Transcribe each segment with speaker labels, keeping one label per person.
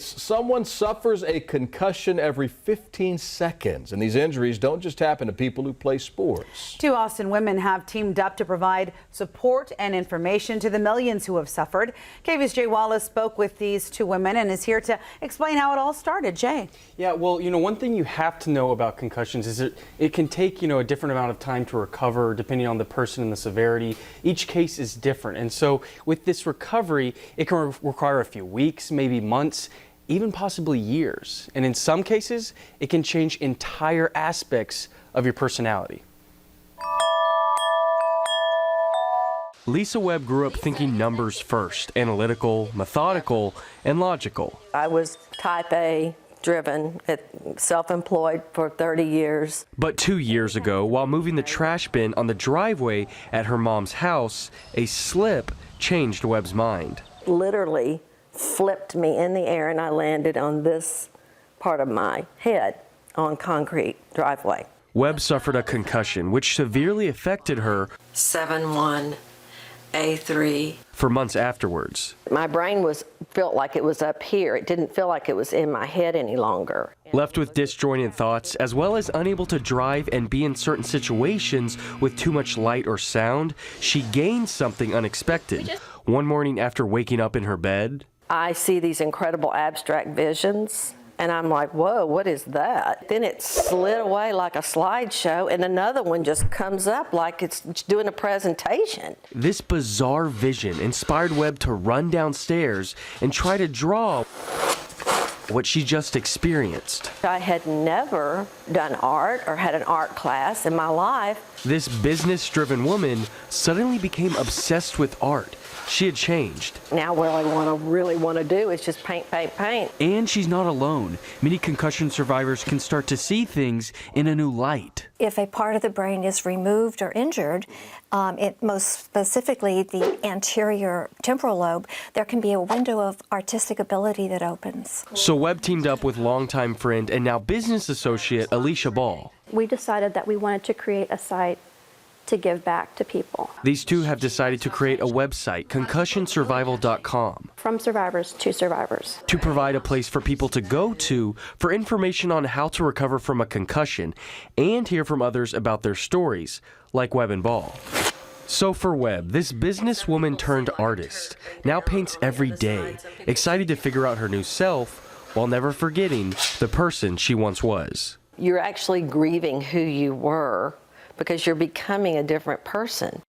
Speaker 1: Someone suffers a concussion every 15 seconds, and these injuries don't just happen to people who play sports.
Speaker 2: Two Austin women have teamed up to provide support and information to the millions who have suffered. KVUE's Jay Wallace spoke with these two women and is here to explain how it all started. Jay.
Speaker 3: Yeah, well, one thing you have to know about concussions is it can take, a different amount of time to recover depending on the person and the severity. Each case is different. And so with this recovery, it can require a few weeks, maybe months, even possibly years. And in some cases, it can change entire aspects of your personality.
Speaker 4: Lisa Webb grew up thinking numbers first, analytical, methodical, and logical.
Speaker 5: I was type A, driven, self-employed for 30 years.
Speaker 4: But 2 years ago, while moving the trash bin on the driveway at her mom's house, a slip changed Webb's mind.
Speaker 5: Literally flipped me in the air and I landed on this part of my head on concrete driveway.
Speaker 4: Webb suffered a concussion which severely affected her
Speaker 5: 7-1-A3
Speaker 4: for months afterwards.
Speaker 5: My brain felt like it was up here. It didn't feel like it was in my head any longer.
Speaker 4: Left with disjointed thoughts, as well as unable to drive and be in certain situations with too much light or sound, she gained something unexpected. One morning after waking up in her bed,
Speaker 5: I see these incredible abstract visions, and I'm like, whoa, what is that? Then it slid away like a slideshow, and another one just comes up like it's doing a presentation.
Speaker 4: This bizarre vision inspired Webb to run downstairs and try to draw what she just experienced.
Speaker 5: I had never done art or had an art class in my life.
Speaker 4: This business-driven woman suddenly became obsessed with art. She had changed.
Speaker 5: Now what I really want to do is just paint, paint, paint.
Speaker 4: And she's not alone. Many concussion survivors can start to see things in a new light.
Speaker 6: If a part of the brain is removed or injured, most specifically the anterior temporal lobe, there can be a window of artistic ability that opens.
Speaker 4: So Webb teamed up with longtime friend and now business associate Alicia Ball.
Speaker 7: We decided that we wanted to create a site to give back to people.
Speaker 4: These two have decided to create a website, concussionsurvival.com.
Speaker 7: From survivors to survivors.
Speaker 4: To provide a place for people to go to for information on how to recover from a concussion and hear from others about their stories, like Webb and Ball. So for Webb, this businesswoman turned artist now paints every day, excited to figure out her new self while never forgetting the person she once was.
Speaker 5: You're actually grieving who you were because you're becoming a different person.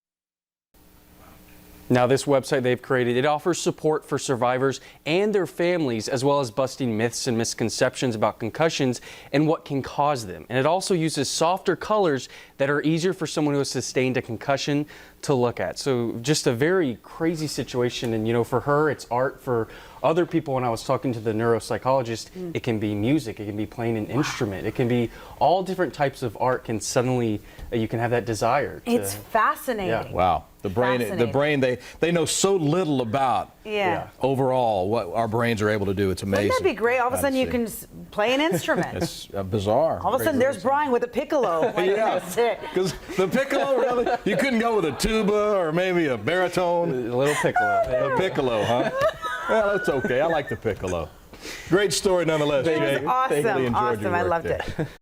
Speaker 3: Now, this website they've created, it offers support for survivors and their families, as well as busting myths and misconceptions about concussions and what can cause them. And it also uses softer colors that are easier for someone who has sustained a concussion to look at. So just a very crazy situation. And, for her, it's art. For other people, when I was talking to the neuropsychologist, it can be music, it can be playing an instrument, it can be all different types of art can suddenly, you can have that desire.
Speaker 2: It's fascinating.
Speaker 3: Yeah.
Speaker 1: Wow. The brain, they know so little about overall what our brains are able to do. It's amazing.
Speaker 2: Wouldn't that be great? All of a sudden you can play an instrument.
Speaker 1: It's bizarre.
Speaker 2: All of a sudden there's Brian with a piccolo.
Speaker 1: Yeah, because the piccolo, really, you couldn't go with a tuba or maybe a baritone.
Speaker 3: A little piccolo.
Speaker 1: A piccolo, huh? Well, that's okay. I like the piccolo. Great story nonetheless, Jay.
Speaker 2: It was awesome.
Speaker 1: Really enjoyed your
Speaker 2: I
Speaker 1: work
Speaker 2: loved
Speaker 1: there.
Speaker 2: it.